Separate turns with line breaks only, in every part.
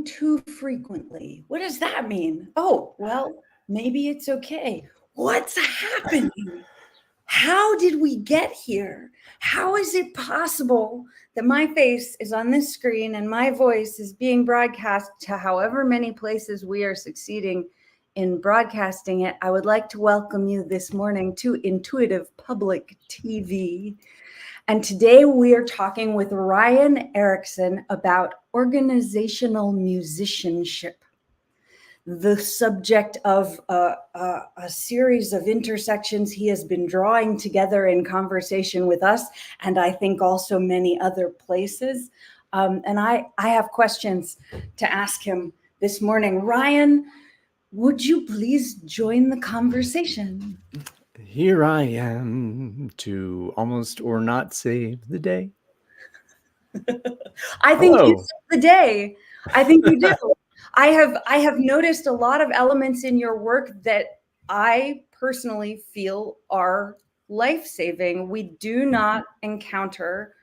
too frequently. What does that mean? Oh, well, maybe it's okay. What's happening? How did we get here? How is it possible that my face is on this screen and my voice is being broadcast to however many places we are succeeding in broadcasting it? I would like to welcome you this morning to Intuitive Public TV. And today we are talking with Rijon Erickson about organizational musicianship, the subject of a series of intersections he has been drawing together in conversation with us, and I think also many other places. And I have questions to ask him this morning. Rijon, would you please join the conversation?
Here I am to almost or not save the day.
I think you saved the day. I think you do. I have noticed a lot of elements in your work that I personally feel are life-saving. We do not encounter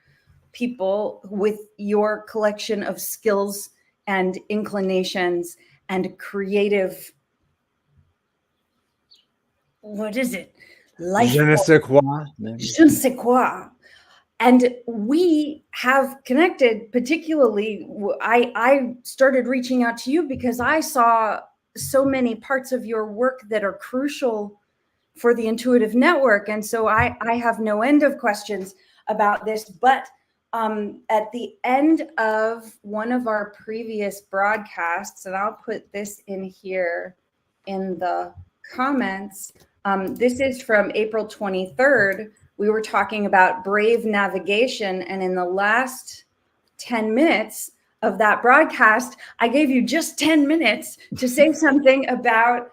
people with your collection of skills and inclinations and creative, what is it? Life.
Je ne sais quoi.
Je ne sais quoi. And we have connected, particularly, I started reaching out to you because I saw so many parts of your work that are crucial for the Intuitive Network. And so I have no end of questions about this. But at the end of one of our previous broadcasts, and I'll put this in here in the comments, this is from April 23rd. We were talking about brave navigation, and in the last 10 minutes of that broadcast, I gave you just 10 minutes to say something about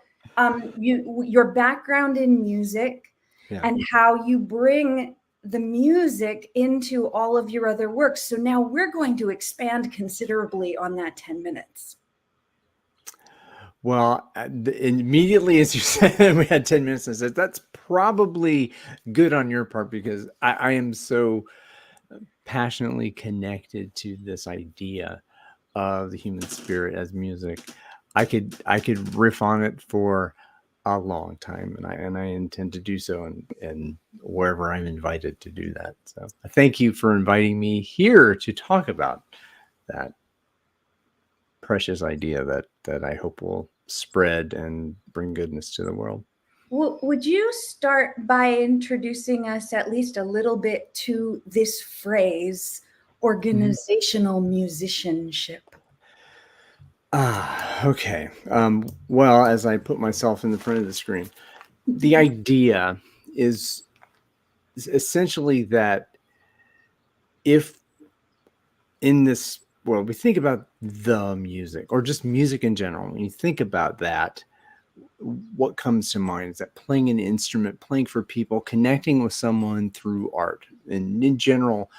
your background in music and how you bring the music into all of your other works. So now we're going to expand considerably on that 10 minutes.
Well, immediately as you said, we had 10 minutes, and I said, that's probably good on your part because I am so passionately connected to this idea of the human spirit as music. I could riff on it for a long time, and I intend to do so, and wherever I'm invited to do that. So thank you for inviting me here to talk about that precious idea that I hope will spread and bring goodness to the world.
Well, would you start by introducing us at least a little bit to this phrase, organizational musicianship?
Okay. Well, as I put myself in the front of the screen, the idea is essentially that if in this world we think about the music or just music in general, when you think about that, what comes to mind is that playing an instrument, playing for people, connecting with someone through art. And in general,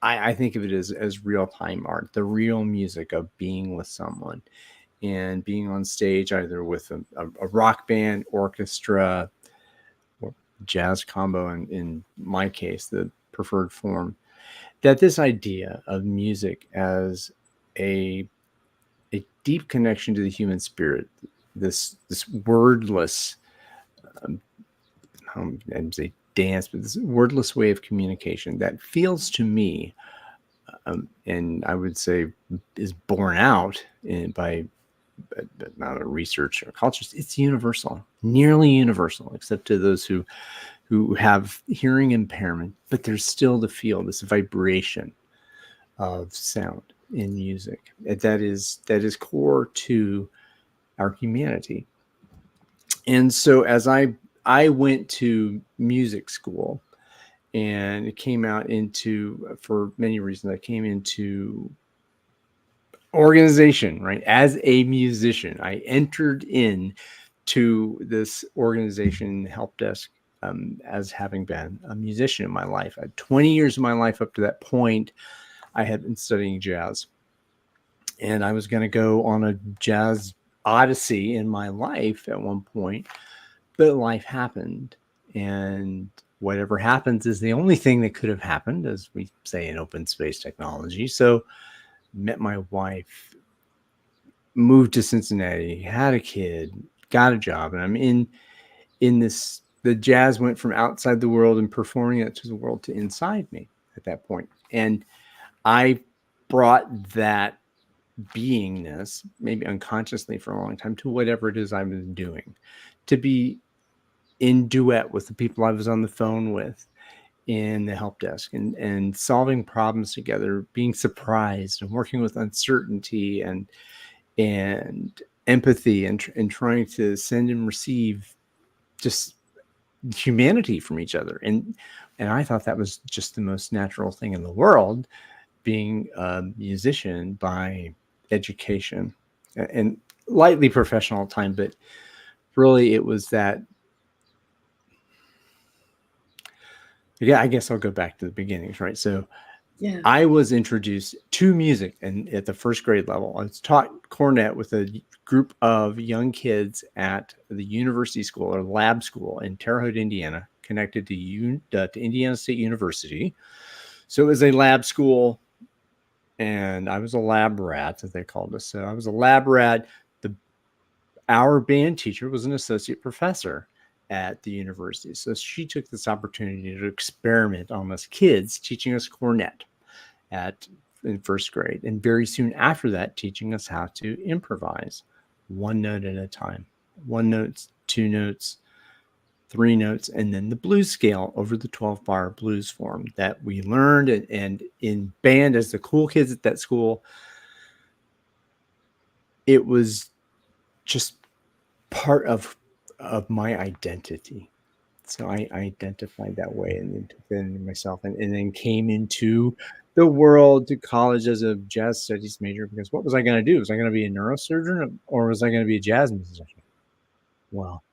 I think of it as real-time art, the real music of being with someone and being on stage, either with a rock band, orchestra, or jazz combo, in my case, the preferred form. That this idea of music as a deep connection to the human spirit, this wordless, I'd say dance, but this wordless way of communication that feels to me, and I would say is borne out by not a research or culture. It's universal, nearly universal, except to those who have hearing impairment, but there's still the feel, this vibration of sound in music that is core to our humanity. And so as I went to music school, and it came out into, for many reasons, I came into organization, right? As a musician, I entered in to this organization help desk as having been a musician in my life. I had 20 years of my life up to that point. I had been studying jazz, and I was going to go on a jazz odyssey in my life at one point, but life happened, and whatever happens is the only thing that could have happened, as we say in open space technology. So met my wife moved to Cincinnati, had a kid, got a job, and I'm in this. The jazz went from outside the world and performing it to the world to inside me at that point, and I brought that beingness, maybe unconsciously for a long time, to whatever it is I was doing, to be in duet with the people I was on the phone with in the help desk, and solving problems together, being surprised and working with uncertainty and empathy, and trying to send and receive just humanity from each other. And I thought that was just the most natural thing in the world, being a musician by education and lightly professional time, but really it was that. Yeah, I guess I'll go back to the beginnings, right? So
Yeah.
I was introduced to music, and at the first grade level, I was taught cornet with a group of young kids at the university school or lab school in Terre Haute, Indiana, connected to Indiana State University. So it was a lab school, and I was a lab rat, as they called us. So I was a lab rat. Our band teacher was an associate professor at the university. So she took this opportunity to experiment on us kids, teaching us cornet in first grade. And very soon after that, teaching us how to improvise one note at a time, one note, two notes, three notes, and then the blues scale over the 12-bar blues form that we learned. And in band, as the cool kids at that school, it was just part of my identity. So I identified that way and then took that into myself, and then came into the world to college as a jazz studies major, because what was I going to do? Was I going to be a neurosurgeon, or was I going to be a jazz musician? Well,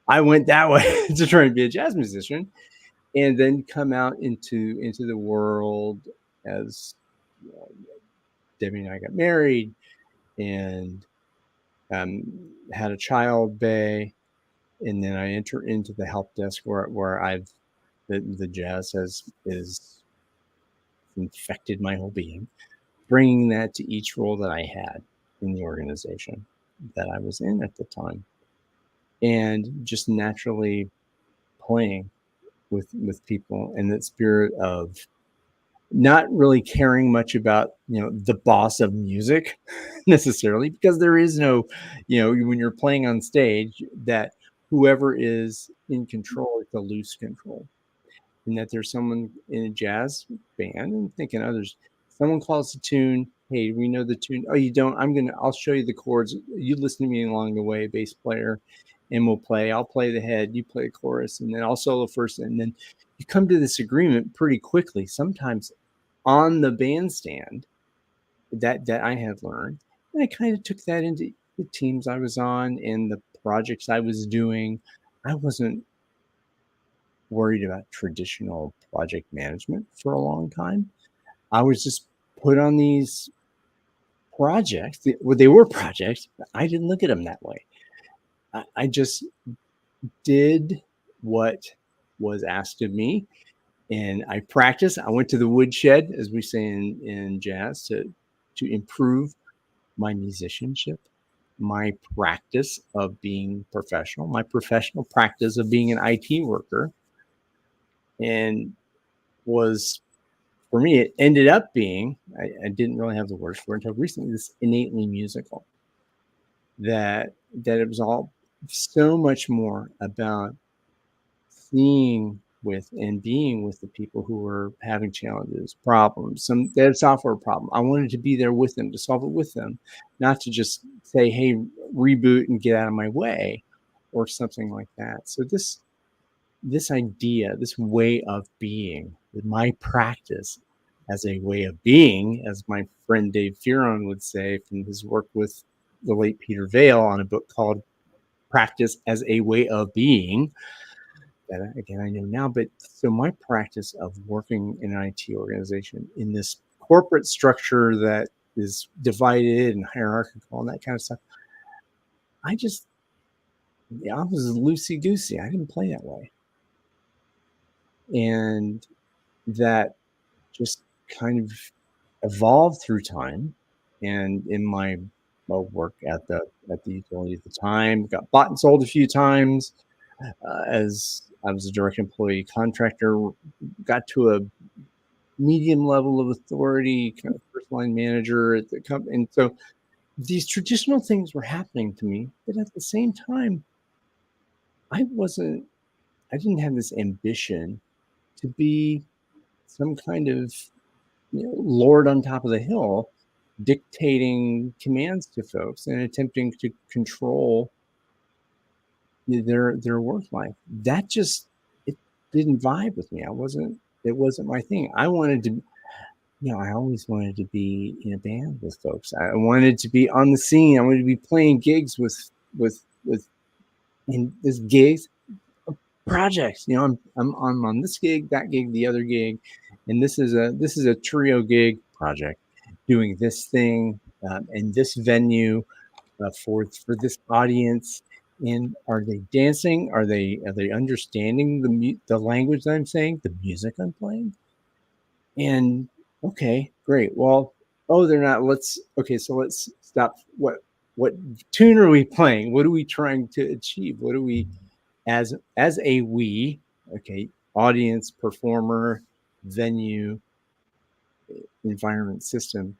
I went that way to try and be a jazz musician, and then come out into the world as, you know, Debbie and I got married, and had a child, Bay, and then I enter into the help desk where I've the jazz is infected my whole being, bringing that to each role that I had in the organization that I was in at the time, and just naturally playing with people in that spirit of not really caring much about, the boss of music necessarily, because there is no, when you're playing on stage, that whoever is in control is the loose control, and that there's someone in a jazz band, and thinking others, someone calls a tune, hey, we know the tune. Oh, you don't? I'll show you the chords, you listen to me along the way, bass player, and I'll play the head, you play the chorus, and then I'll solo first, and then you come to this agreement pretty quickly, sometimes on the bandstand, that I had learned. And I kind of took that into the teams I was on and the projects I was doing. I wasn't worried about traditional project management for a long time. I was just put on these projects. They were projects, but I didn't look at them that way. I just did what was asked of me, and I practiced. I went to the woodshed, as we say in jazz, to improve my musicianship, my practice of being professional, my professional practice of being an IT worker, and was, for me, it ended up being, I didn't really have the words for it until recently, this innately musical, that it was all so much more about seeing with and being with the people who were having challenges, problems. They had a software problem. I wanted to be there with them, to solve it with them, not to just say, hey, reboot and get out of my way, or something like that. So this idea, this way of being, my practice as a way of being, as my friend Dave Fearon would say from his work with the late Peter Vale on a book called Practice as a Way of Being, that again I know now. But so my practice of working in an IT organization in this corporate structure that is divided and hierarchical and that kind of stuff, I was loosey goosey. I didn't play that way, and that just kind of evolved through time. And in my work at the utility at the time. Got bought and sold a few times. As I was a direct employee contractor, got to a medium level of authority, kind of first line manager at the company. And so these traditional things were happening to me, but at the same time, I didn't have this ambition to be some kind of lord on top of the hill dictating commands to folks and attempting to control their work life. That just, it didn't vibe with me. It wasn't my thing. I wanted to, I always wanted to be in a band with folks. I wanted to be on the scene. I wanted to be playing gigs with in this gigs, projects. I'm on this gig, that gig, the other gig, and this is a trio gig project, doing this thing in this venue for this audience. And are they dancing? Are they understanding the language that I'm saying, the music I'm playing? And okay, great. Well, they're not. So let's stop. What tune are we playing? What are we trying to achieve? What are we as a we? Okay, audience, performer, venue, environment, system.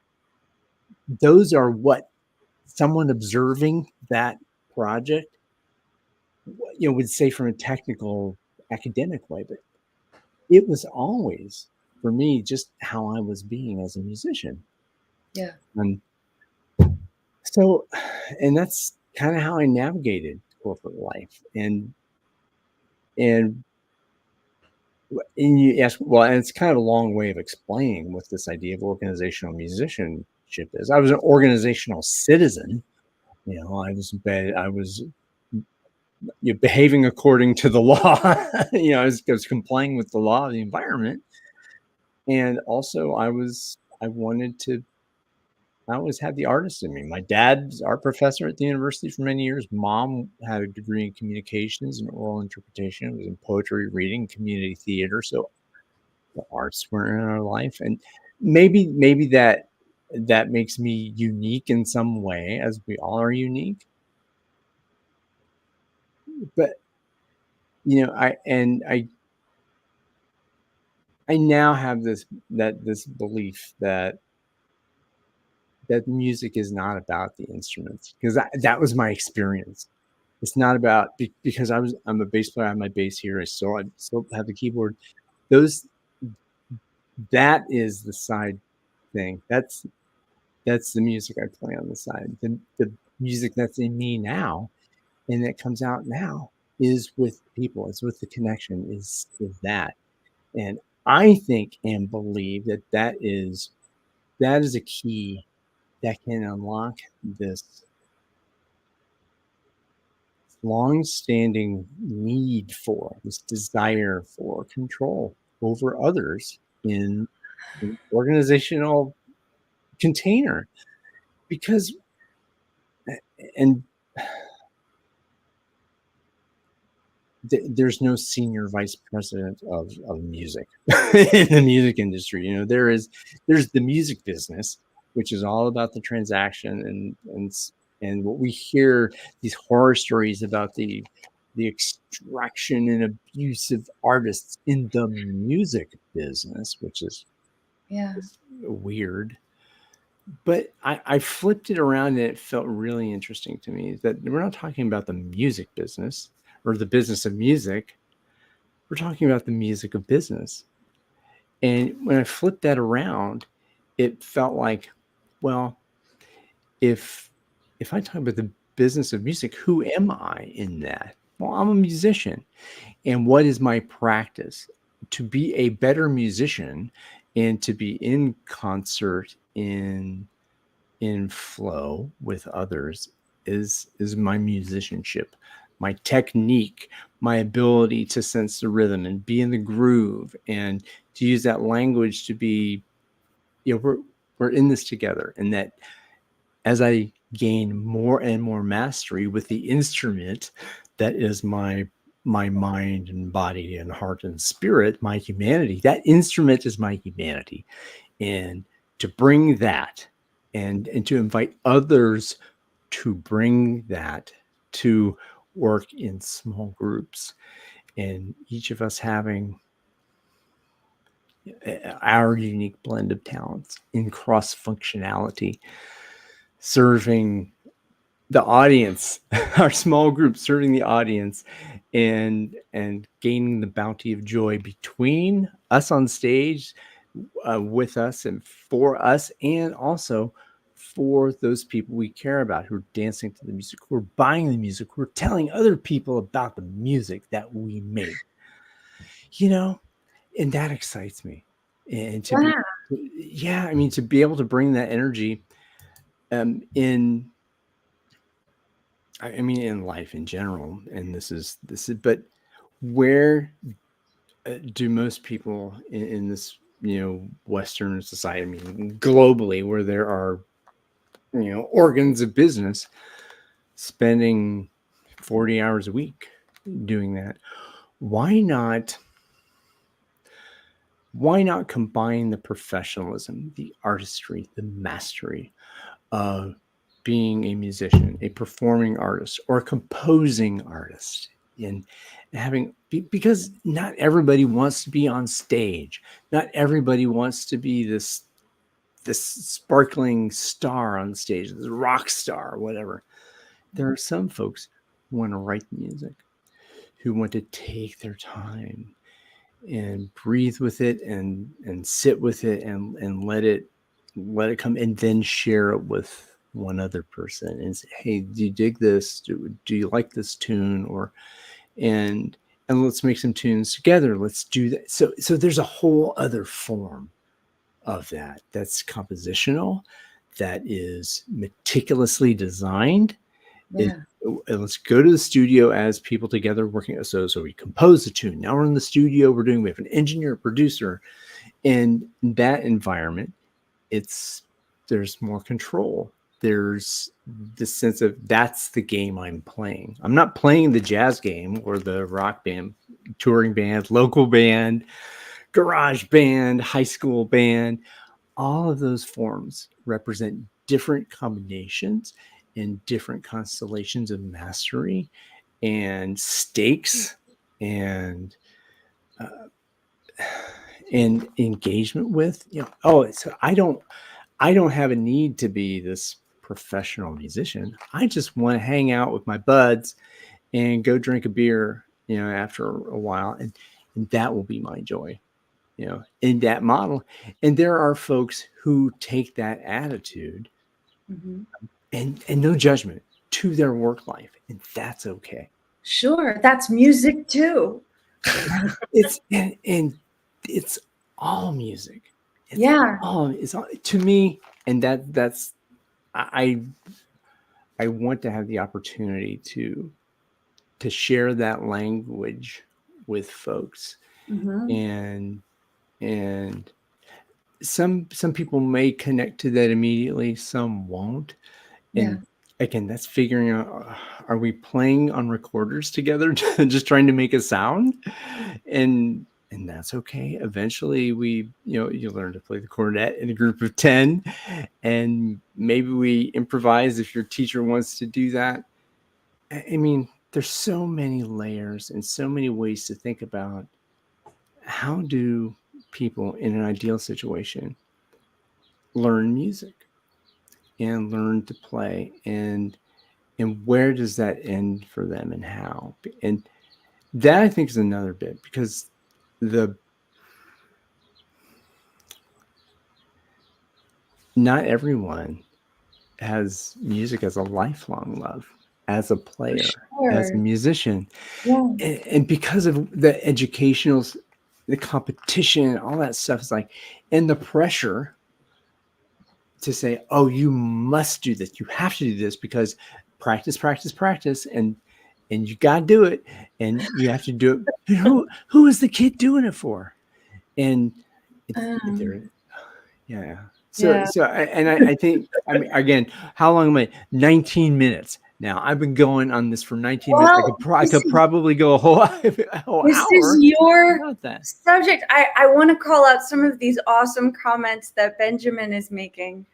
Those are what someone observing that project would say from a technical academic way, but it was always for me just how I was being as a musician.
Yeah.
And that's kind of how I navigated corporate life. And you ask, well, and it's kind of a long way of explaining what this idea of organizational musicianship is. I was an organizational citizen. I was behaving according to the law. I was complying with the law of the environment. And also I always had the artist in me. My dad's art professor at the university for many years. Mom had a degree in communications and oral interpretation. It was in poetry, reading, community theater. So the arts were in our life. And maybe that makes me unique in some way, as we all are unique. But I now have this belief that music is not about the instruments, because that was my experience. It's not about, because I'm a bass player. I have my bass here. I still have the keyboard. That is the side thing. That's the music I play on the side. The music that's in me now and that comes out now is with people. It's with the connection. Is that, and I think and believe that is a key that can unlock this long-standing need for, this desire for control over others in organizational container. Because, and there's no senior vice president of music in the music industry. There's the music business, which is all about the transaction and what we hear, these horror stories about the extraction and abuse of artists in the music business, which is weird. But I flipped it around and it felt really interesting to me that we're not talking about the music business or the business of music. We're talking about the music of business. And when I flipped that around, it felt like, well, if I talk about the business of music, who am I in that? Well, I'm a musician. And what is my practice? To be a better musician and to be in concert, in flow with others is my musicianship, my technique, my ability to sense the rhythm and be in the groove, and to use that language to be, we're in this together. And that as I gain more and more mastery with the instrument that is my mind and body and heart and spirit, my humanity, that instrument is my humanity. And to bring that and to invite others to bring that to work in small groups, and each of us having our unique blend of talents in cross functionality, serving the audience, our small group serving the audience, and gaining the bounty of joy between us on stage, with us and for us, and also for those people we care about who are dancing to the music, who are buying the music, who are telling other people about the music that we make, and that excites me. And to be, I mean, to be able to bring that energy in, I mean, in life in general, and this is, but where do most people in this, Western society, I mean, globally, where there are, organs of business spending 40 hours a week doing that? Why not combine the professionalism, the artistry, the mastery of being a musician, a performing artist, or a composing artist, and having, because not everybody wants to be on stage. Not everybody wants to be this sparkling star on stage, this rock star, or whatever. There are some folks who want to write the music, who want to take their time and breathe with it, and sit with it, and let it come, and then share it with one other person and say, hey, do you dig this? Do you like this tune? Or and let's make some tunes together. Let's do that. So there's a whole other form of that that's compositional, that is meticulously designed. Let's go to the studio as people together working. So we compose the tune. Now we're in the studio. We have an engineer, producer, and in that environment, there's more control. There's this sense of, that's the game I'm playing. I'm not playing the jazz game or the rock band, touring band, local band, garage band, high school band. All of those forms represent different combinations and different constellations of mastery and stakes and engagement with, so I don't have a need to be this professional musician. I just want to hang out with my buds and go drink a beer, after a while, and that will be my joy, in that model. And there are folks who take that attitude, and no judgment, to their work life, and that's okay.
Sure, that's music too.
It's all music. It's all to me, and that's I want to have the opportunity to share that language with folks, and some people may connect to that immediately, some won't. And again, that's figuring out, are we playing on recorders together, just trying to make a sound? And that's okay. Eventually you learn to play the cornet in a group of 10, and maybe we improvise if your teacher wants to do that. I mean, there's so many layers and so many ways to think about, how do people in an ideal situation learn music and learn to play, and where does that end for them, and how? And that, I think, is another bit, because not everyone has music as a lifelong love, as a player, as a musician. And because of the educational, the competition, all that stuff is like, and the pressure to say, oh, you must do this, you have to do this, because practice, and you got to do it, and you have to do it. Who is the kid doing it for? And I think, I mean, again, how long am I? 19 minutes. Now, I've been going on this for 19 minutes. I could probably go a whole hour.
This is your subject. I want to call out some of these awesome comments that Benjamin is making.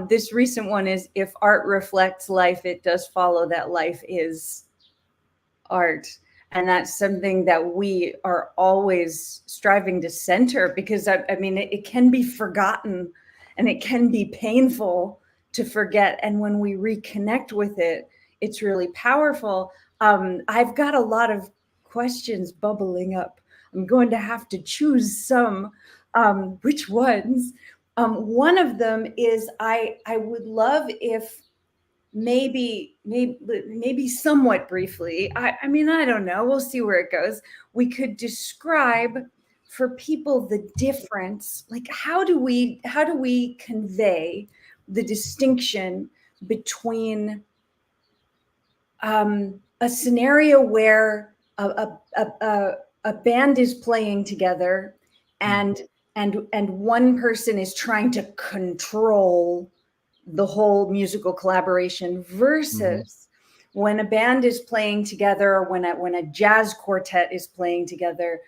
This recent one is, if art reflects life, it does follow that life is art. And that's something that we are always striving to center, because I mean, it can be forgotten and it can be painful to forget. And when we reconnect with it, it's really powerful. I've got a lot of questions bubbling up. I'm going to have to choose some. Which ones? One of them is, I would love if maybe somewhat briefly, I mean, I don't know, we'll see where it goes, we could describe for people the difference, like how do we convey the distinction between a scenario where a band is playing together, and one person is trying to control the whole musical collaboration, versus when a band is playing together, or when a jazz quartet is playing together,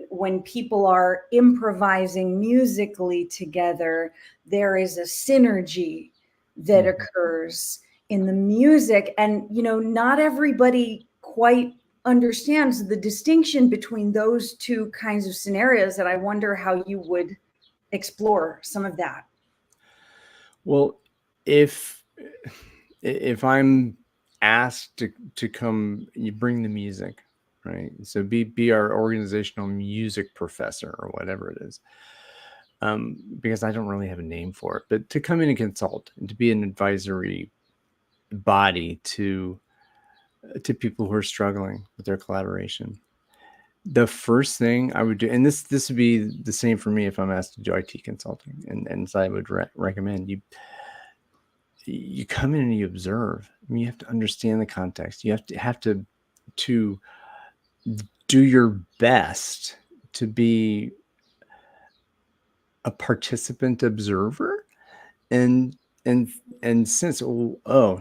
when people are improvising musically together, there is a synergy that occurs in the music. And, not everybody quite understands the distinction between those two kinds of scenarios. And I wonder how you would explore some of that.
Well, if I'm asked to come, you bring the music, right? So be our organizational music professor or whatever it is, because I don't really have a name for it, but to come in and consult and to be an advisory body to people who are struggling with their collaboration. The first thing I would do, and this would be the same for me if I'm asked to do IT consulting, and so I would recommend you come in and you observe. I mean, you have to understand the context. You have to do your best to be a participant observer, and since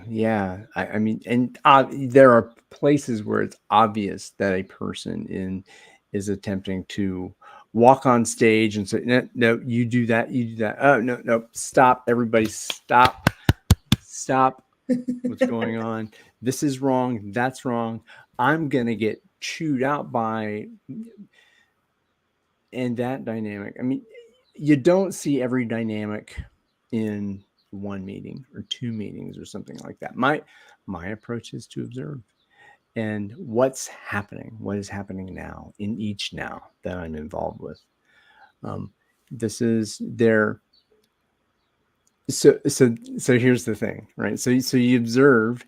yeah, I mean, and there are places where it's obvious that a person is attempting to walk on stage and say, no, you do that. Oh, no, stop, everybody, stop. What's going on? This is wrong. That's wrong. I'm going to get chewed out by, and that dynamic. I mean, you don't see every dynamic in one meeting or two meetings or something like that. My approach is to observe and what is happening now in each now that I'm involved with. This is their. So here's the thing, right? So you observe,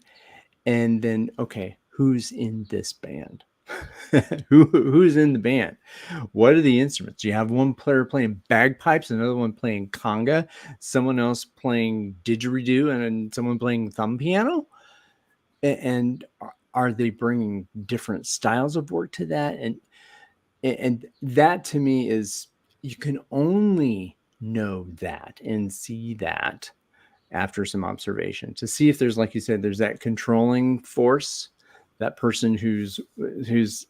and then, okay, who's in this band? Who's in the band? What are the instruments? You have one player playing bagpipes, another one playing conga, someone else playing didgeridoo, and then someone playing thumb piano. And are they bringing different styles of work to that? And that to me is, you can only know that and see that after some observation, to see if there's, like you said, there's that controlling force, that person who's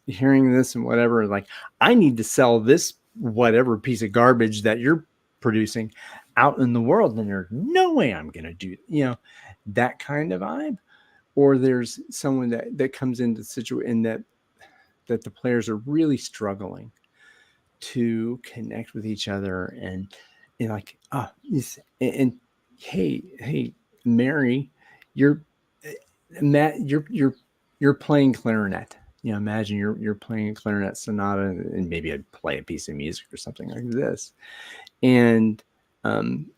hearing this and whatever, like, I need to sell this whatever piece of garbage that you're producing out in the world, and there's no way I'm going to do, that kind of vibe. Or there's someone that comes into the situation that the players are really struggling to connect with each other, and like, and hey, Mary, you're Matt, you're playing clarinet. Imagine you're playing a clarinet sonata, and maybe I'd play a piece of music or something like this. And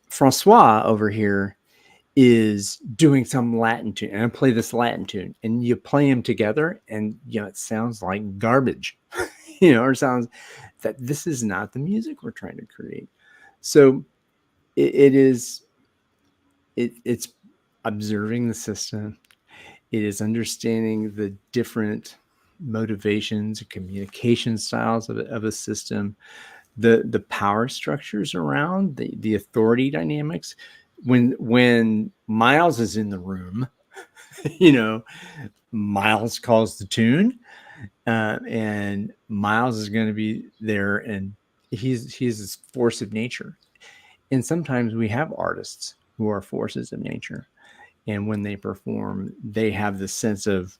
Francois over here is doing some Latin tune, and I play this Latin tune, and you play them together, and it sounds like garbage, or sounds that this is not the music we're trying to create. So it's observing the system. It is understanding the different motivations and communication styles of a system, the power structures around, the authority dynamics. When Miles is in the room, Miles calls the tune, and Miles is going to be there, and he's this force of nature. And sometimes we have artists who are forces of nature. And when they perform, they have the sense of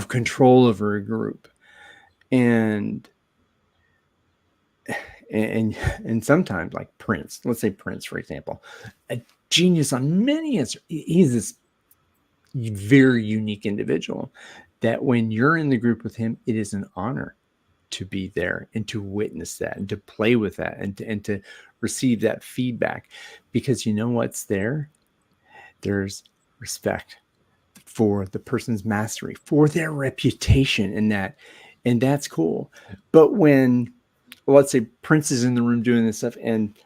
control over a group. And and sometimes, like Prince, let's say Prince, for example, a genius on many instruments. He's this very unique individual that when you're in the group with him, it is an honor to be there and to witness that and to play with that and to receive that feedback, because you know what's there? There's respect for the person's mastery, for their reputation in that. And that's cool. But when, let's say Prince is in the room doing this stuff and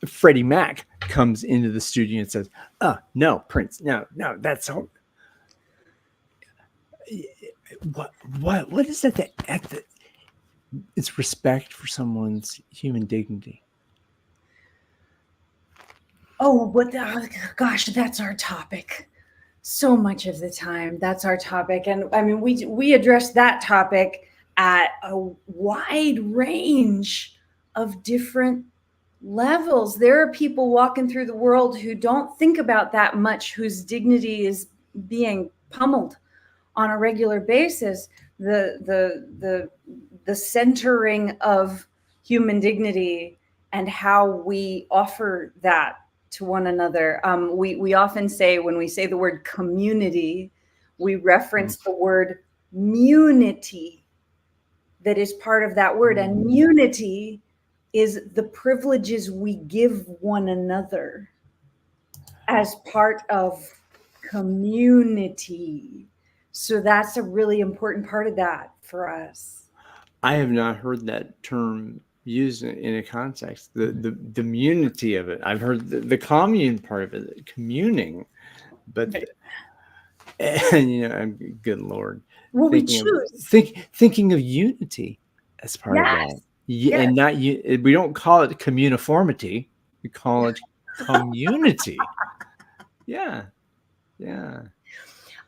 Freddie Mac comes into the studio and says, "Oh, no, Prince, no, that's all." What is that? It's respect for someone's human dignity.
Oh, but gosh, that's our topic. So much of the time, that's our topic. And I mean, we address that topic at a wide range of different levels. There are people walking through the world who don't think about that much, whose dignity is being pummeled on a regular basis. The centering of human dignity and how we offer that to one another. We often say, when we say the word community, we reference the word munity that is part of that word. And munity is the privileges we give one another as part of community. So that's a really important part of that for us.
I have not heard that term used in a context. The munity of it. I've heard the commune part of it, communing, but and good Lord,
well, we choose
thinking of unity as part of that.
Yes.
And not we don't call it communiformity. We call it community. Yeah.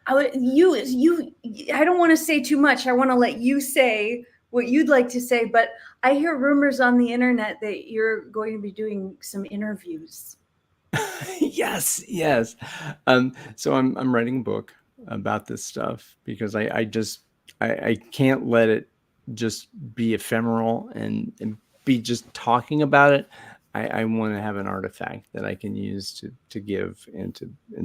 I don't want to say too much. I want to let you say what you'd like to say, but I hear rumors on the internet that you're going to be doing some interviews.
Yes. So I'm writing a book about this stuff because I can't let it just be ephemeral and be just talking about it. I want to have an artifact that I can use to give and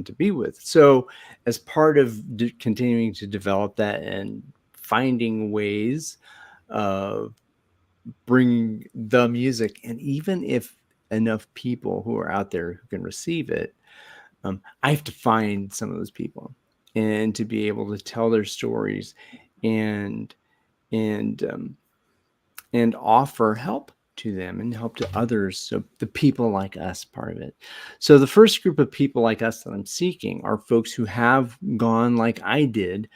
to be with. So as part of continuing to develop that and finding ways of bringing the music, and even if enough people who are out there who can receive it, I have to find some of those people and to be able to tell their stories and offer help to them and help to others. So the people like us part of it. So the first group of people like us that I'm seeking are folks who have gone like I did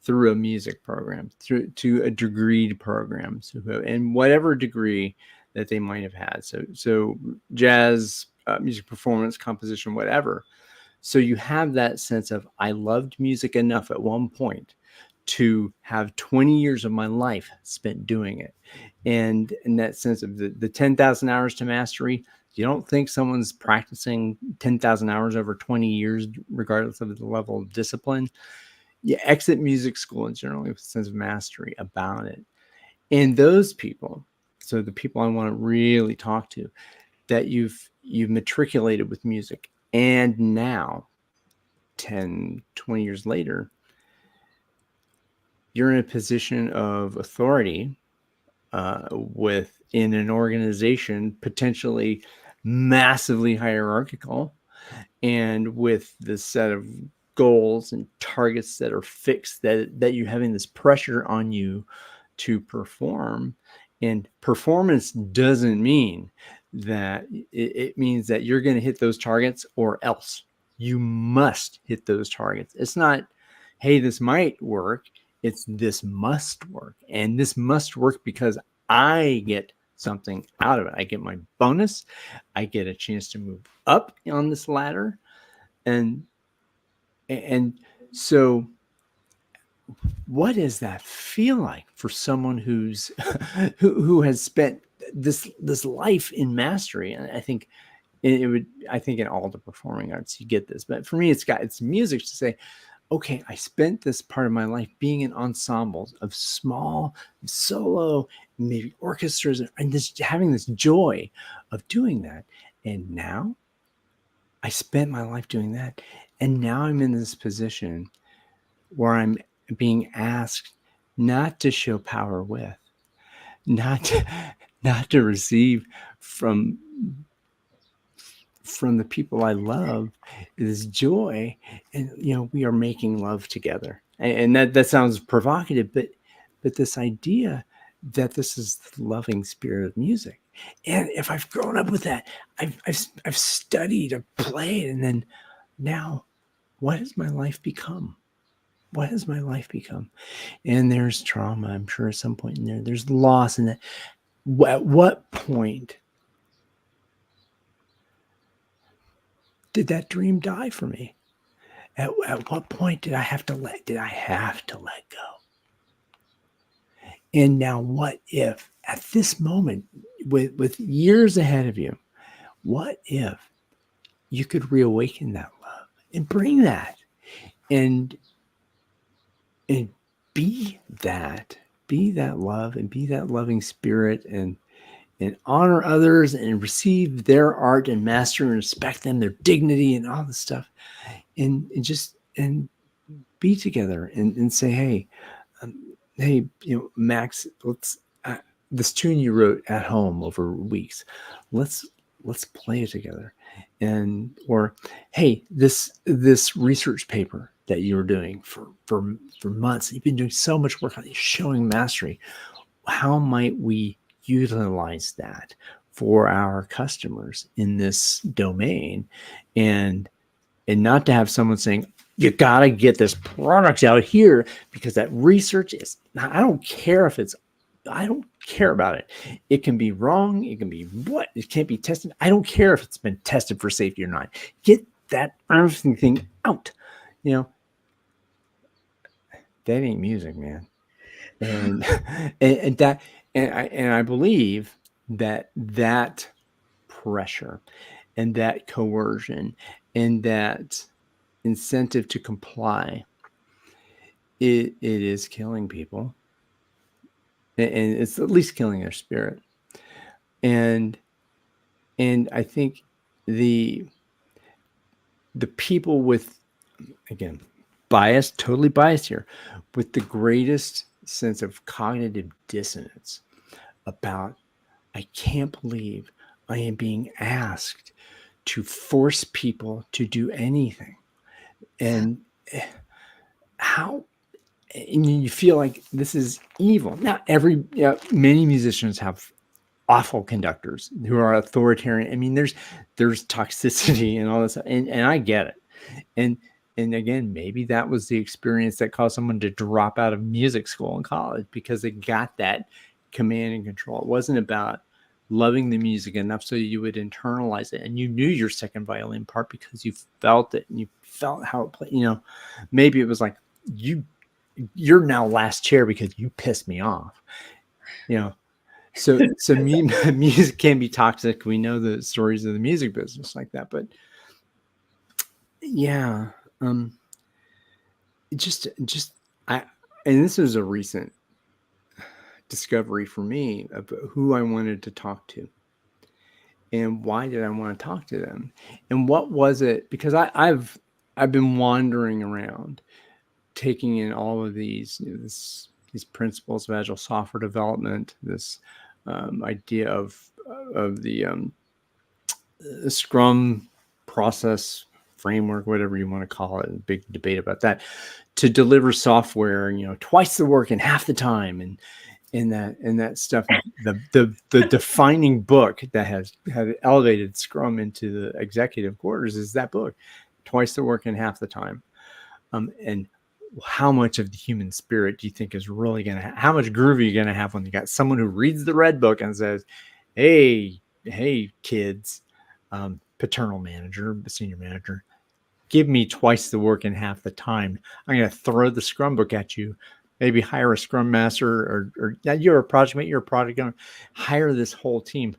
through a music program, to a degreed program, so and whatever degree that they might have had. So jazz, music performance, composition, whatever. So you have that sense of, I loved music enough at one point to have 20 years of my life spent doing it. And in that sense of the 10,000 hours to mastery, you don't think someone's practicing 10,000 hours over 20 years, regardless of the level of discipline. You exit music school and generally with a sense of mastery about it. And those people, so the people I want to really talk to, that you've matriculated with music, and now 10, 20 years later, you're in a position of authority within an organization, potentially massively hierarchical, and with the set of goals and targets that are fixed, that you're having this pressure on you to perform. And performance doesn't mean that it means that you're going to hit those targets or else. You must hit those targets. It's not, hey, this might work. It's this must work. And this must work because I get something out of it. I get my bonus. I get a chance to move up on this ladder. And so what does that feel like for someone who has spent this life in mastery? And I think it would, I think in all the performing arts, you get this, but for me, it's music to say, okay, I spent this part of my life being in ensembles of small solo, maybe orchestras, and this having this joy of doing that. And now I spent my life doing that. And now I'm in this position where I'm being asked not to show power with, not to receive from the people I love is joy. And, we are making love together. And that sounds provocative, but this idea that this is the loving spirit of music. And if I've grown up with that, I've studied, I've played, and then now what has my life become? What has my life become? And there's trauma, I'm sure, at some point in there. There's loss in that. At what point did that dream die for me? At what point did I have to let go? And now what if at this moment, with years ahead of you, what if you could reawaken that love and bring that and be that love and be that loving spirit and honor others and receive their art and master and respect them, their dignity and all this stuff, and be together and say, hey, Max, let's this tune you wrote at home over weeks, let's play it together. Or hey, this research paper that you were doing for months, you've been doing so much work on it, showing mastery. How might we utilize that for our customers in this domain? And not to have someone saying, you got to get this product out here because that research is, I don't care about it. It can be wrong. It can be it can't be tested. I don't care if it's been tested for safety or not. Get that thing out. That ain't music, man. And I believe that pressure and that coercion and that incentive to comply, it is killing people, and it's at least killing their spirit. And I think the people with, again, totally biased here, with the greatest sense of cognitive dissonance about, I can't believe I am being asked to force people to do anything. And how, and you feel like this is evil. Now, many musicians have awful conductors who are authoritarian. I mean, there's toxicity and all this, and I get it. And again, maybe that was the experience that caused someone to drop out of music school and college, because they got that command and control. It wasn't about loving the music enough so you would internalize it, and you knew your second violin part because you felt it and you felt how it played. Maybe it was like, you're now last chair because you pissed me off. So music can be toxic. We know the stories of the music business like that, but yeah, and this was a recent discovery for me of who I wanted to talk to, and why did I want to talk to them, and what was it? Because I've been wandering around, taking in all of these these principles of agile software development, this idea of the Scrum process framework, whatever you want to call it, a big debate about that, to deliver software, twice the work in half the time, and that stuff. The defining book that has elevated Scrum into the executive quarters is that book, Twice the Work in Half the Time. And how much of the human spirit do you think is really going to, how much groove are you going to have when you got someone who reads the red book and says, hey kids, paternal manager, senior manager, give me twice the work in half the time. I'm going to throw the Scrum book at you. Maybe hire a Scrum master, or you're a project mate, you're a product owner, hire this whole team.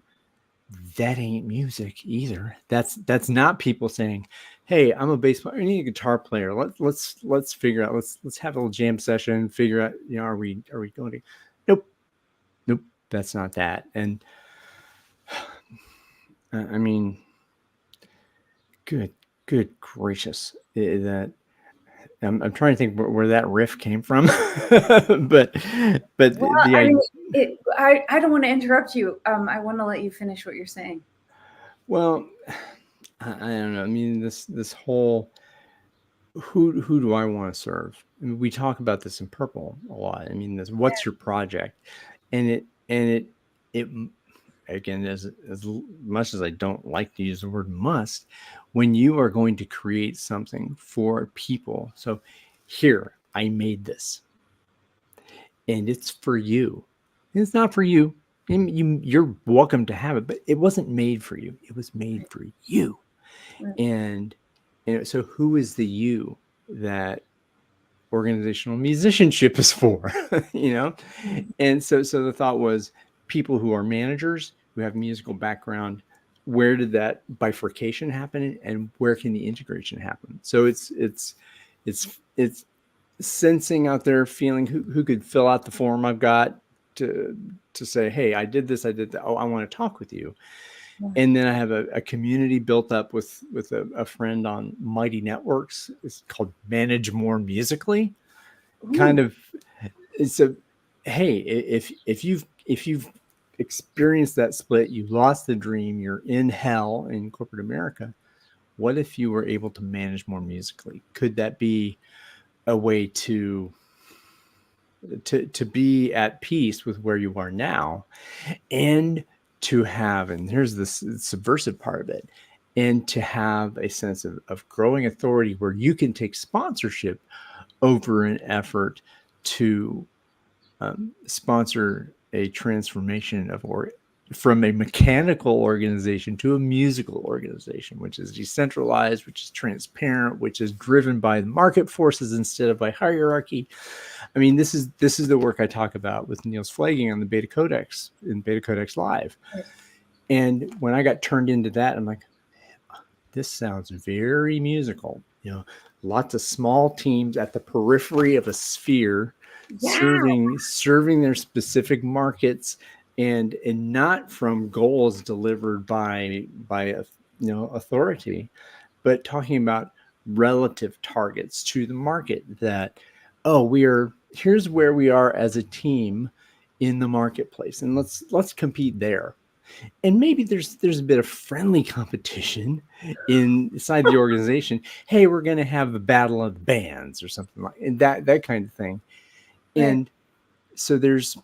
that ain't music either. That's not people saying, "Hey, I'm a bass player. I need a guitar player. Let's figure out. Let's have a little jam session. Figure out, are we going to?" Nope, nope. That's not that. And I mean, good gracious, that I'm trying to think where that riff came from, but
Well,
the
I
idea.
mean, I don't want to interrupt you. I want to let you finish what you're saying.
Well, I don't know. I mean, this whole who do I want to serve? I mean, we talk about this in Purple a lot. I mean, this what's your project, and it again, as much as I don't like to use the word must, when you are going to create something for people. So here, I made this, and it's for you. It's not for you. You're welcome to have it, but it wasn't made for you. It was made for you.
Right.
And so who is the you that organizational musicianship is for? And so the thought was, people who are managers, who have musical background, where did that bifurcation happen, and where can the integration happen? So it's sensing out there, feeling who could fill out the form I've got to say, hey, I did this, I did that. Oh, I want to talk with you. And then I have a community built up with a friend on Mighty Networks. It's called Manage More Musically. Kind of, it's a, hey, if you've experienced that split, you lost the dream, you're in hell in corporate America. What if you were able to manage more musically? Could that be a way to be at peace with where you are now, and to have, and here's this subversive part of it, and to have a sense of growing authority where you can take sponsorship over an effort to sponsor a transformation from a mechanical organization to a musical organization, which is decentralized, which is transparent, which is driven by market forces instead of by hierarchy. I mean, this is the work I talk about with Niels Flagging on the Beta Codex in Beta Codex Live. And when I got turned into that, I'm like, this sounds very musical. Lots of small teams at the periphery of a sphere, serving their specific markets, and not from goals delivered by authority, but talking about relative targets to the market, that here's where we are as a team in the marketplace, and let's compete there. And maybe there's a bit of friendly competition inside the organization. Hey, we're going to have a battle of the bands or something like that kind of thing. And so there's,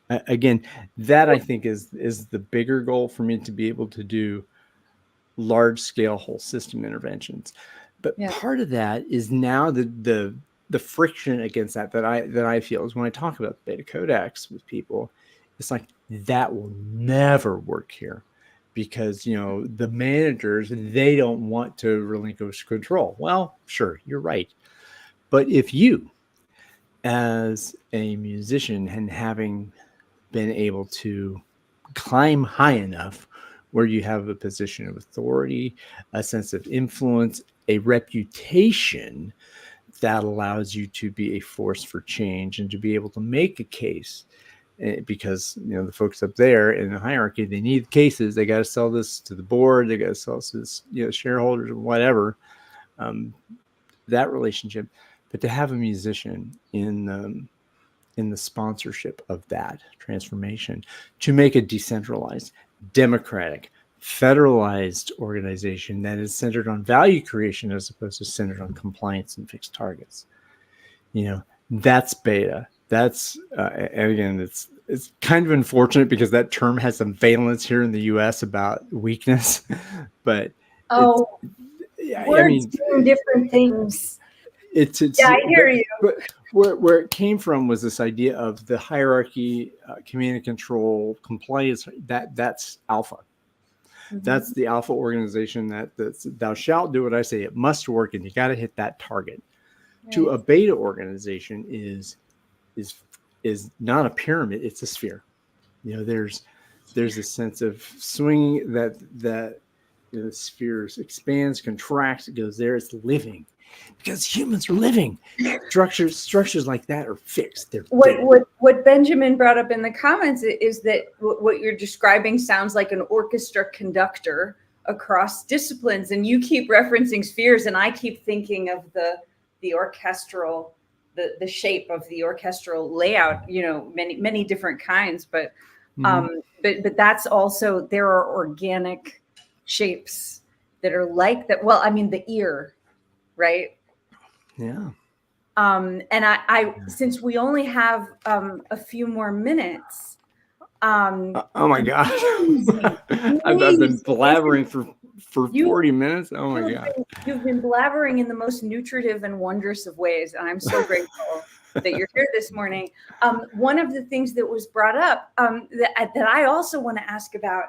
again, that I think is the bigger goal for me, to be able to do large scale whole system interventions. But part of that is now the friction against that I feel is when I talk about Beta Codex with people, it's like, that will never work here, because the managers, they don't want to relinquish control. Well, sure, you're right. But if you, as a musician, and having been able to climb high enough where you have a position of authority, a sense of influence, a reputation that allows you to be a force for change and to be able to make a case, because the folks up there in the hierarchy, they need cases. They got to sell this to the board. They got to sell this to this, shareholders or whatever. That relationship, but to have a musician in the sponsorship of that transformation, to make a decentralized, democratic, federalized organization that is centered on value creation as opposed to centered on compliance and fixed targets. That's Beta. That's and again, it's kind of unfortunate because that term has some valence here in the U.S. about weakness, but
words doing different things. I hear you.
But where it came from was this idea of the hierarchy, command and control, compliance. That's alpha. Mm-hmm. That's the alpha organization. That's thou shalt do what I say. It must work, and you got to hit that target. Right. To a beta organization is not a pyramid; it's a sphere. There's there's a sense of swinging that the sphere expands, contracts, it goes there. It's living because humans are living. Structures like that are fixed. They're dead.
What Benjamin brought up in the comments is that what you're describing sounds like an orchestra conductor across disciplines, and you keep referencing spheres, and I keep thinking of the orchestral, the shape of the orchestral layout. Many different kinds, but that's also, there are organic shapes that are like that. Well, I mean, the ear, right?
Yeah.
And I since we only have a few more minutes.
Oh my gosh. I've been blabbering for 40 minutes. Oh my God.
You've been blabbering in the most nutritive and wondrous of ways. And I'm so grateful that you're here this morning. One of the things that was brought up that I also want to ask about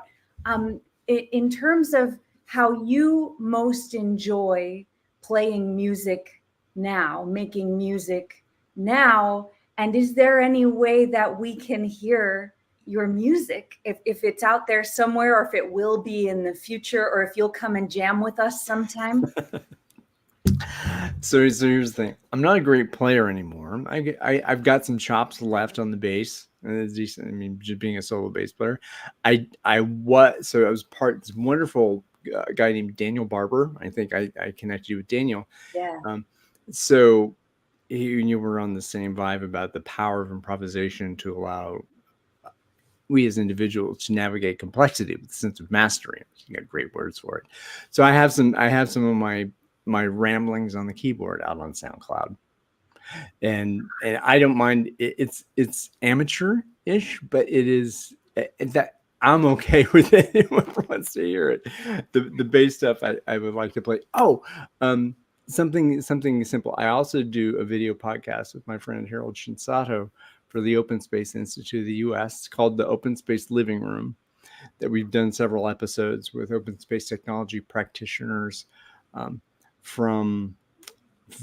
in terms of how you most enjoy playing music now, making music now, and is there any way that we can hear your music, if it's out there somewhere, or if it will be in the future, or if you'll come and jam with us sometime?
So here's the thing. I'm not a great player anymore. I've got some chops left on the bass. And it's decent. I mean, just being a solo bass player. I was part of this wonderful guy named Daniel Barber. I think I connected you with Daniel.
Yeah.
So you were on the same vibe about the power of improvisation to allow we as individuals to navigate complexity with a sense of mastery. You got great words for it. So I have some of my ramblings on the keyboard out on SoundCloud, and I don't mind. It's amateur-ish, but it is that I'm okay with it. Anyone wants to hear it. The bass stuff I would like to play. Something simple. I also do a video podcast with my friend Harold Shinsato for the Open Space Institute of the U.S. It's called the Open Space Living Room, that we've done several episodes with open space technology practitioners from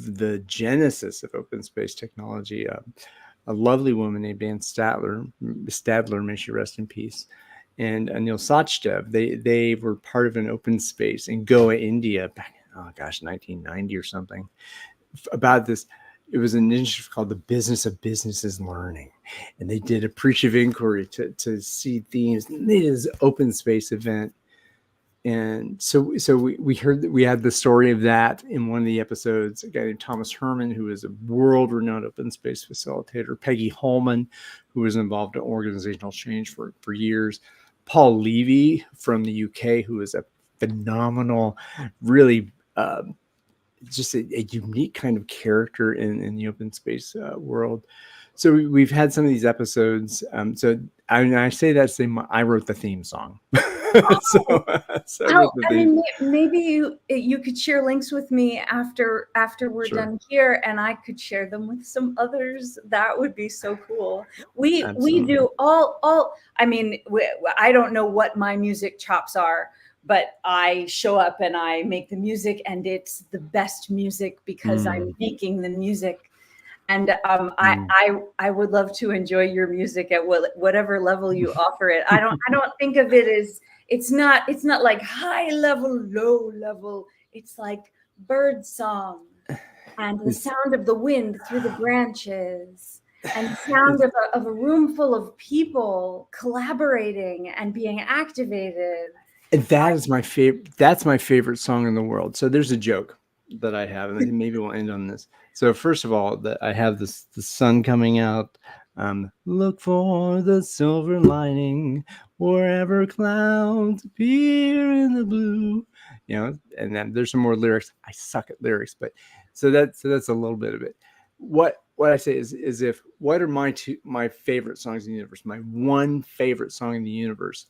the genesis of open space technology. A lovely woman named Ann Stadler, may she rest in peace, and Anil Sachdev. They were part of an open space in Goa, India, back in 1990 or something, about this. It was an initiative called the Business of Businesses Learning. And they did appreciative inquiry to see themes. And they did this open space event. And so we heard that we had the story of that in one of the episodes. A guy named Thomas Herman, who is a world-renowned open space facilitator. Peggy Holman, who was involved in organizational change for years. Paul Levy from the UK, who is a phenomenal, really just a unique kind of character in the open space world. So we've had some of these episodes. So I say that saying I wrote the theme song.
Maybe you could share links with me after we're done here, and I could share them with some others. That would be so cool. We do all. I mean, I don't know what my music chops are, but I show up and I make the music, and it's the best music because I'm making the music. And I would love to enjoy your music at whatever level you offer it. I don't think of it as, it's not like high level, low level. It's like bird song and the sound of the wind through the branches and the sound of a room full of people collaborating and being activated.
And that is my favorite. That's my favorite song in the world. So there's a joke that I have, and maybe we'll end on this. So first of all, that I have the sun coming out. Look for the silver lining wherever clouds appear in the blue. And then there's some more lyrics. I suck at lyrics, but so that's a little bit of it. What I say is if what are my favorite songs in the universe? My one favorite song in the universe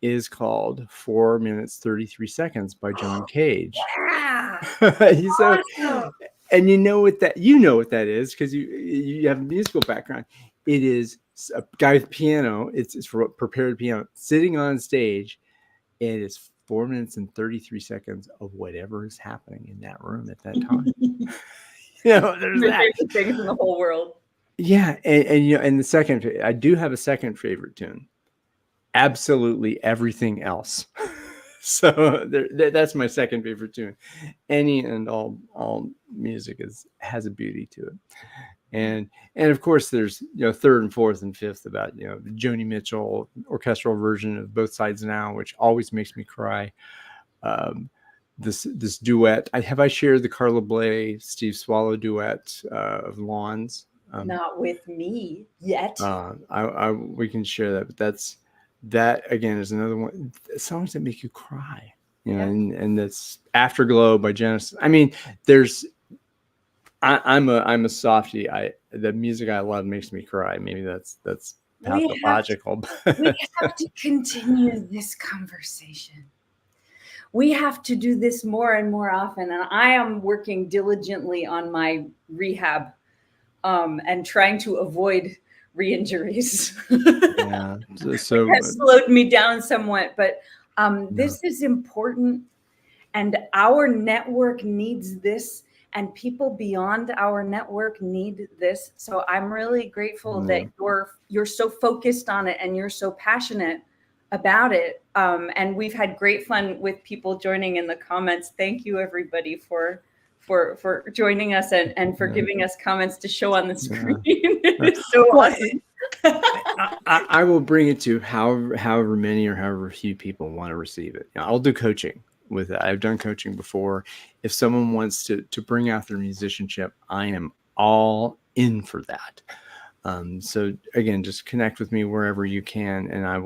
is called 4 minutes 33 seconds by John Cage.
Yeah.
Awesome. And you know what that is because you have a musical background. It is a guy with piano. It's for prepared piano sitting on stage. And it's 4 minutes and 33 seconds of whatever is happening in that room at that time. There's that.
Things in the whole world.
Yeah, and the second, I do have a second favorite tune. absolutely everything else. So that's my second favorite tune. Any and all music has a beauty to it. And of course there's, third and fourth and fifth about, the Joni Mitchell orchestral version of Both Sides Now, which always makes me cry. This duet, I shared the Carla Bley Steve Swallow duet of Lawns.
Not with me yet.
We can share that, but that again is another one, songs that make you cry, and that's Afterglow by Genesis. I mean, I'm a softie. The music I love makes me cry. Maybe that's pathological.
We have to continue this conversation. We have to do this more and more often. And I am working diligently on my rehab and trying to avoid re-injuries.
Yeah. So
it has slowed me down somewhat, but this is important, and our network needs this, and people beyond our network need this. So I'm really grateful that you're so focused on it and you're so passionate about it. And we've had great fun with people joining in the comments. Thank you, everybody, for joining us and for giving us comments to show on the screen. It is so awesome.
I will bring it to however many or however few people want to receive it. I'll do coaching with it. I've done coaching before. If someone wants to bring out their musicianship, I am all in for that. So again, just connect with me wherever you can, and I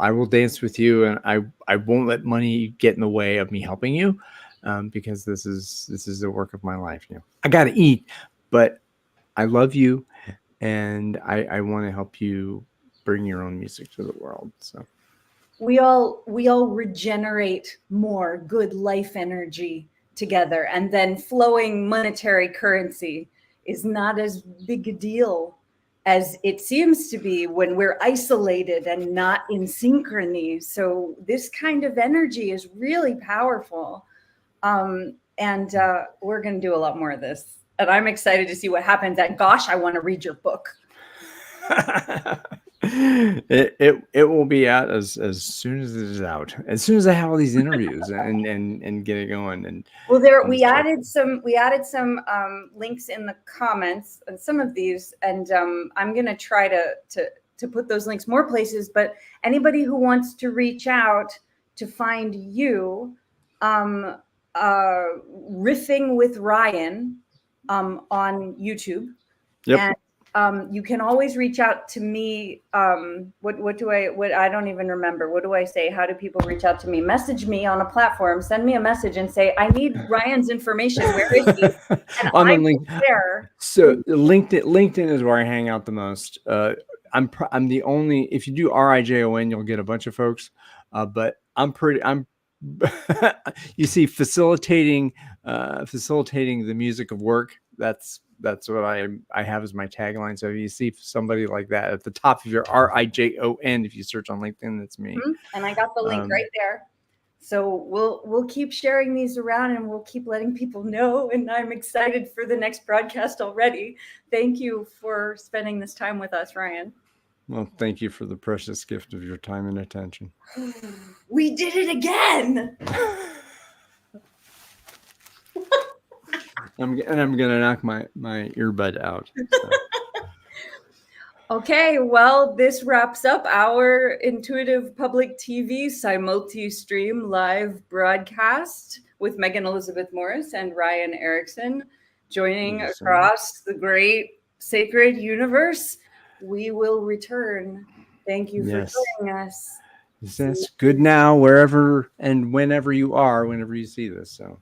will dance with you, and I won't let money get in the way of me helping you, because this is the work of my life. I got to eat, but I love you, and I want to help you bring your own music to the world. So
we all regenerate more good life energy together, and then flowing monetary currency is not as big a deal as it seems to be when we're isolated and not in synchrony. So this kind of energy is really powerful. And we're going to do a lot more of this. And I'm excited to see what happens. And gosh, I want to read your book.
It will be out as soon as it is out. As soon as I have all these interviews and get it going. And
well, we added some links in the comments and some of these, and I'm going to try to put those links more places. But anybody who wants to reach out to find you, Riffing with Ryan on YouTube.
Yep.
And you can always reach out to me. What I don't even remember. What do I say? How do people reach out to me? Message me on a platform, send me a message and say, I need Ryan's information. Where is he? And I'm there.
So LinkedIn is where I hang out the most. I'm the only, if you do RIJON, you'll get a bunch of folks. But you see, facilitating the music of work. That's what I have as my tagline. So if you see somebody like that at the top of your RIJON, if you search on LinkedIn, that's me.
And I got the link right there. So we'll keep sharing these around, and we'll keep letting people know. And I'm excited for the next broadcast already. Thank you for spending this time with us, Ryan.
Well, thank you for the precious gift of your time and attention.
We did it again.
I'm gonna knock my earbud out. So.
Okay, well, this wraps up our Intuitive Public TV simultistream live broadcast with Megan Elizabeth Morris and Ryan Erickson joining across the great sacred universe. We will return. Thank you for joining us.
That's good now, wherever and whenever you are, whenever you see this. So.